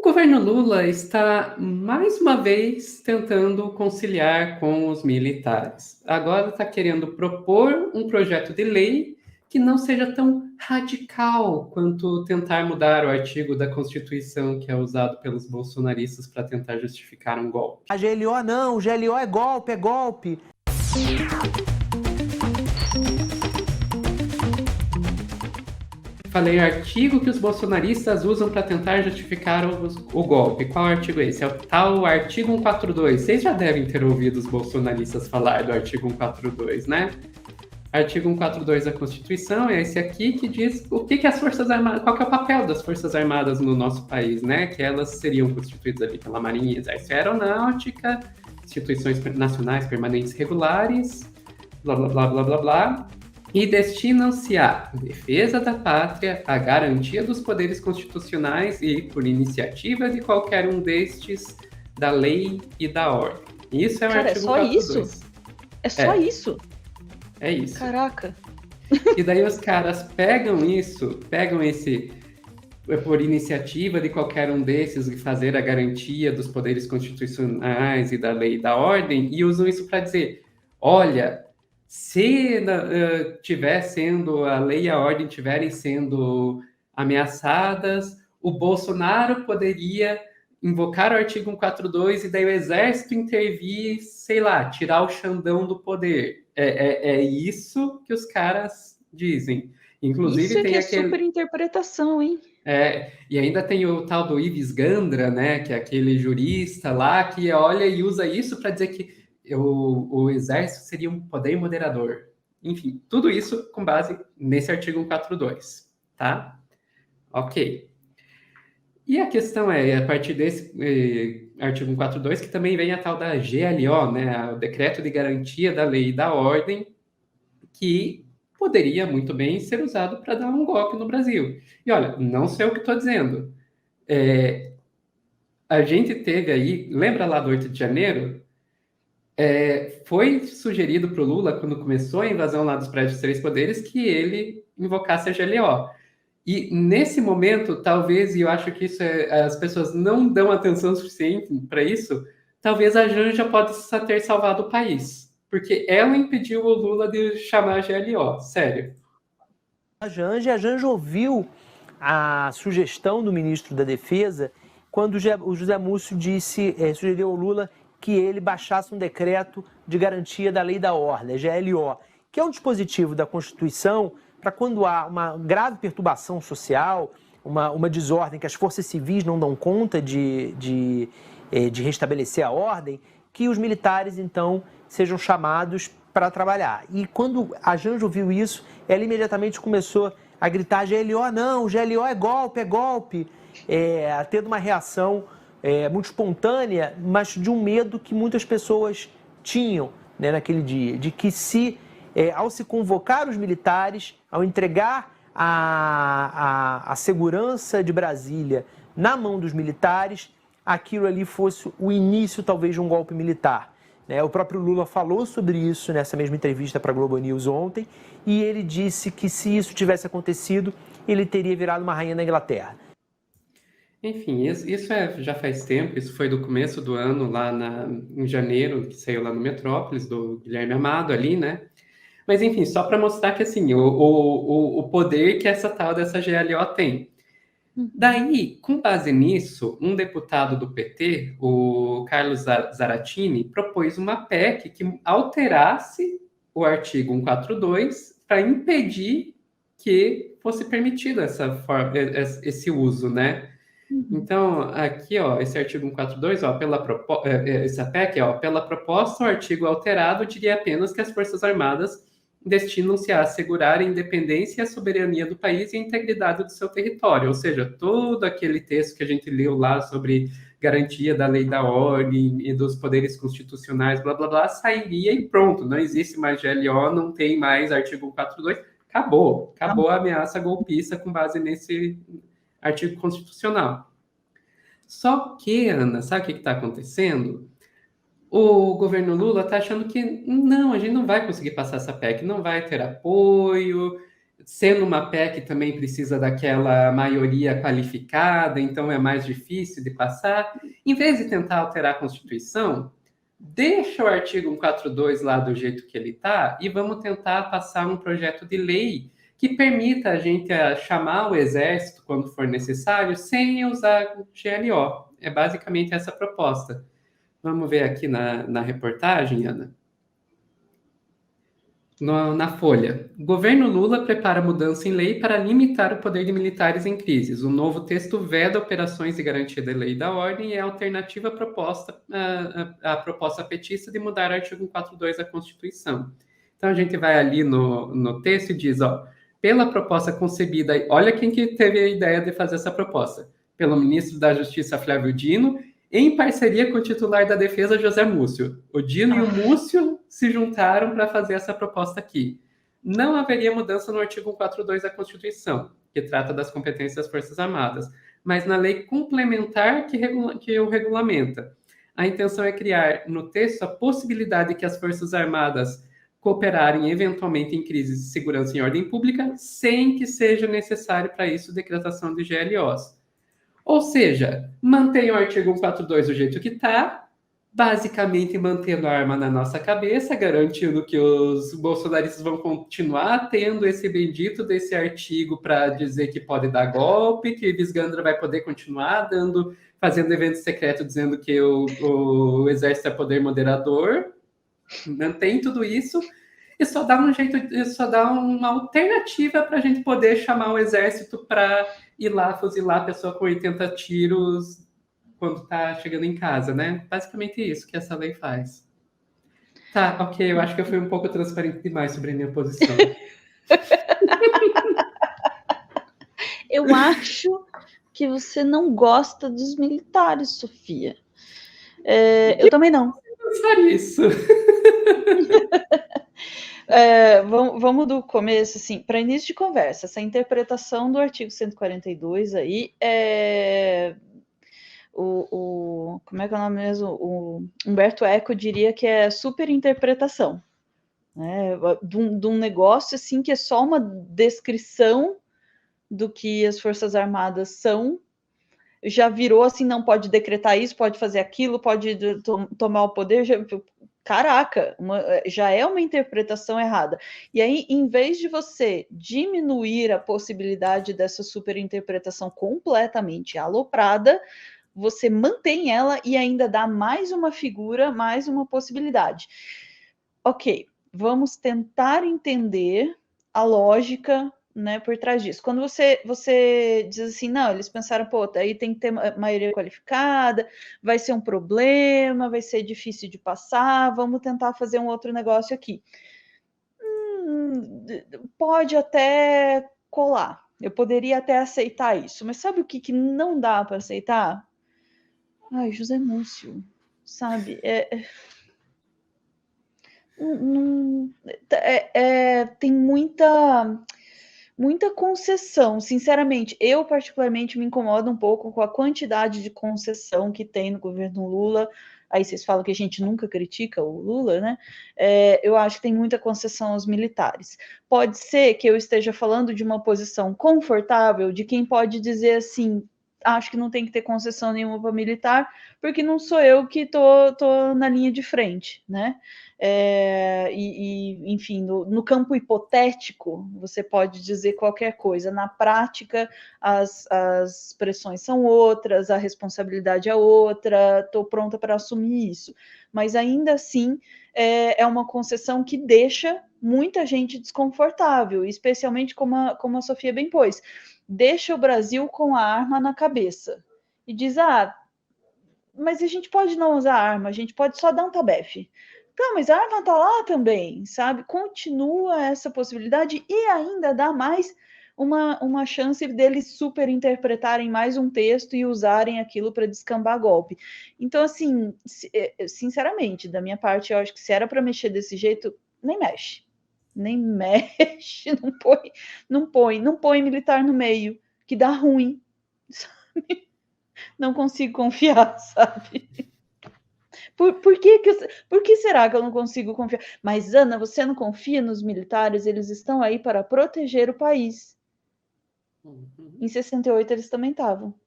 O governo Lula está, mais uma vez, tentando conciliar com os militares. Agora está querendo propor um projeto de lei que não seja tão radical quanto tentar mudar o artigo da Constituição que é usado pelos bolsonaristas para tentar justificar um golpe. A GLO não, GLO é golpe, é golpe. Falei artigo que os bolsonaristas usam para tentar justificar o golpe. Qual artigo é esse? É o tal artigo 142. Vocês já devem ter ouvido os bolsonaristas falar do artigo 142, né? Artigo 142 da Constituição é esse aqui que diz o que as Forças Armadas, qual que é o papel das Forças Armadas no nosso país, né? Que elas seriam constituídas ali pela Marinha, Exército e Aeronáutica, instituições nacionais permanentes regulares, blá blá blá blá blá blá, e destinam-se à defesa da pátria, à garantia dos poderes constitucionais e, por iniciativa de qualquer um destes, da lei e da ordem. Isso é o artigo 142. É só isso? É isso. Caraca. E daí os caras pegam esse por iniciativa de qualquer um desses de fazer a garantia dos poderes constitucionais e da lei e da ordem e usam isso para dizer, olha, se tiver sendo a lei e a ordem estiverem sendo ameaçadas, o Bolsonaro poderia invocar o artigo 142 e daí o exército intervir, sei lá, tirar o Xandão do poder. É isso que os caras dizem. Inclusive isso tem é aquele... super interpretação, hein? E ainda tem o tal do Ives Gandra, né, que é aquele jurista lá que olha e usa isso para dizer que o exército seria um poder moderador. Enfim, tudo isso com base nesse artigo 142, tá? Ok. E a questão é, a partir desse artigo 142, que também vem a tal da GLO, né, o Decreto de Garantia da Lei e da Ordem, que poderia muito bem ser usado para dar um golpe no Brasil. E olha, não sei o que estou dizendo. A gente teve aí, lembra lá do 8 de janeiro? Foi sugerido para o Lula, quando começou a invasão lá dos prédios dos três poderes, que ele invocasse a GLO. E nesse momento, talvez, e eu acho que isso as pessoas não dão atenção suficiente para isso, talvez a Janja possa ter salvado o país. Porque ela impediu o Lula de chamar a GLO, sério. A Janja ouviu a sugestão do ministro da Defesa quando o José Múcio sugeriu ao Lula que ele baixasse um decreto de garantia da lei da ordem, a GLO, que é um dispositivo da Constituição para quando há uma grave perturbação social, uma desordem que as forças civis não dão conta de restabelecer a ordem, que os militares, então, sejam chamados para trabalhar. E quando a Janja ouviu isso, ela imediatamente começou a gritar, GLO não, GLO é golpe, tendo uma reação muito espontânea, mas de um medo que muitas pessoas tinham, né, naquele dia, de que ao se convocar os militares, ao entregar a segurança de Brasília na mão dos militares, aquilo ali fosse o início, talvez, de um golpe militar. O próprio Lula falou sobre isso nessa mesma entrevista para a Globo News ontem, e ele disse que se isso tivesse acontecido, ele teria virado uma rainha na Inglaterra. Enfim, isso já faz tempo, isso foi do começo do ano, lá em janeiro, que saiu lá no Metrópolis, do Guilherme Amado ali, né? Mas, enfim, só para mostrar que, assim, o poder que essa tal dessa GLO tem. Daí, com base nisso, um deputado do PT, o Carlos Zaratini, propôs uma PEC que alterasse o artigo 142 para impedir que fosse permitido esse uso, né? Então, aqui, ó, esse artigo 142, ó, essa PEC, ó, pela proposta, o artigo alterado diria apenas que as Forças Armadas destinam-se a assegurar a independência e a soberania do país e a integridade do seu território. Ou seja, todo aquele texto que a gente leu lá sobre garantia da lei da ordem e dos poderes constitucionais, blá, blá, blá, sairia e pronto. Não existe mais GLO, não tem mais artigo 142. Acabou a ameaça golpista com base nesse artigo constitucional. Só que, Ana, sabe o que está acontecendo? O governo Lula está achando que não, a gente não vai conseguir passar essa PEC, não vai ter apoio, sendo uma PEC também precisa daquela maioria qualificada, então é mais difícil de passar. Em vez de tentar alterar a Constituição, deixa o artigo 142 lá do jeito que ele está e vamos tentar passar um projeto de lei que permita a gente chamar o Exército quando for necessário sem usar GLO. É basicamente essa proposta. Vamos ver aqui na reportagem, Ana. Na Folha. O governo Lula prepara mudança em lei para limitar o poder de militares em crises. O novo texto veda operações de garantia da lei e da ordem e é a alternativa à proposta petista de mudar o artigo 142 da Constituição. Então a gente vai ali no texto e diz, ó, pela proposta concebida, olha quem que teve a ideia de fazer essa proposta, pelo ministro da Justiça Flávio Dino, em parceria com o titular da Defesa, José Múcio. O Dino e o Múcio se juntaram para fazer essa proposta aqui. Não haveria mudança no artigo 142 da Constituição, que trata das competências das Forças Armadas, mas na lei complementar que o regulamenta. A intenção é criar no texto a possibilidade que as Forças Armadas cooperarem eventualmente em crises de segurança e ordem pública, sem que seja necessário para isso decretação de GLOs. Ou seja, mantém o artigo 142 do jeito que está, basicamente mantendo a arma na nossa cabeça, garantindo que os bolsonaristas vão continuar tendo esse bendito desse artigo para dizer que pode dar golpe, que Visgandra vai poder continuar fazendo evento secreto dizendo que o exército é poder moderador. Mantém tudo isso e só dá um jeito, só dá uma alternativa para a gente poder chamar o exército para ir lá fuzilar a pessoa com 80 tiros quando está chegando em casa, né? Basicamente isso que essa lei faz. Tá, ok, eu acho que eu fui um pouco transparente demais sobre a minha posição. Eu acho que você não gosta dos militares, Sofia. Eu também não. Pensar isso. Vamos do começo, assim, para início de conversa. Essa interpretação do artigo 142 aí como é que é o nome mesmo? O Humberto Eco diria que é superinterpretação, né? De um negócio assim que é só uma descrição do que as Forças Armadas são, já virou assim, não pode decretar isso, pode fazer aquilo, pode tomar o poder. Caraca, já é uma interpretação errada. E aí, em vez de você diminuir a possibilidade dessa superinterpretação completamente aloprada, você mantém ela e ainda dá mais uma figura, mais uma possibilidade. Ok, vamos tentar entender a lógica, né, por trás disso. Quando você diz assim, não, eles pensaram, pô, aí tem que ter maioria qualificada, vai ser um problema, vai ser difícil de passar, vamos tentar fazer um outro negócio aqui. Pode até colar, eu poderia até aceitar isso, mas sabe o que não dá para aceitar? Ai, José Múcio, sabe, tem muita concessão. Sinceramente, eu particularmente me incomodo um pouco com a quantidade de concessão que tem no governo Lula. Aí vocês falam que a gente nunca critica o Lula, né? Eu acho que tem muita concessão aos militares. Pode ser que eu esteja falando de uma posição confortável de quem pode dizer assim, acho que não tem que ter concessão nenhuma para militar, porque não sou eu que tô na linha de frente, né? Enfim, no campo hipotético, você pode dizer qualquer coisa. Na prática, as pressões são outras, a responsabilidade é outra, estou pronta para assumir isso. Mas ainda assim, é uma concessão que deixa muita gente desconfortável, especialmente como a Sofia bem pôs. Deixa o Brasil com a arma na cabeça e diz, mas a gente pode não usar arma, a gente pode só dar um tabefe. Não, mas a arma tá lá também, sabe? Continua essa possibilidade e ainda dá mais uma chance deles superinterpretarem mais um texto e usarem aquilo para descambar golpe. Então, assim, sinceramente, da minha parte, eu acho que se era para mexer desse jeito, nem mexe. Nem mexe, não põe militar no meio, que dá ruim, sabe? Não consigo confiar, sabe? Por que será que eu não consigo confiar? Mas, Ana, você não confia nos militares? Eles estão aí para proteger o país. Uhum. Em 68 eles também estavam.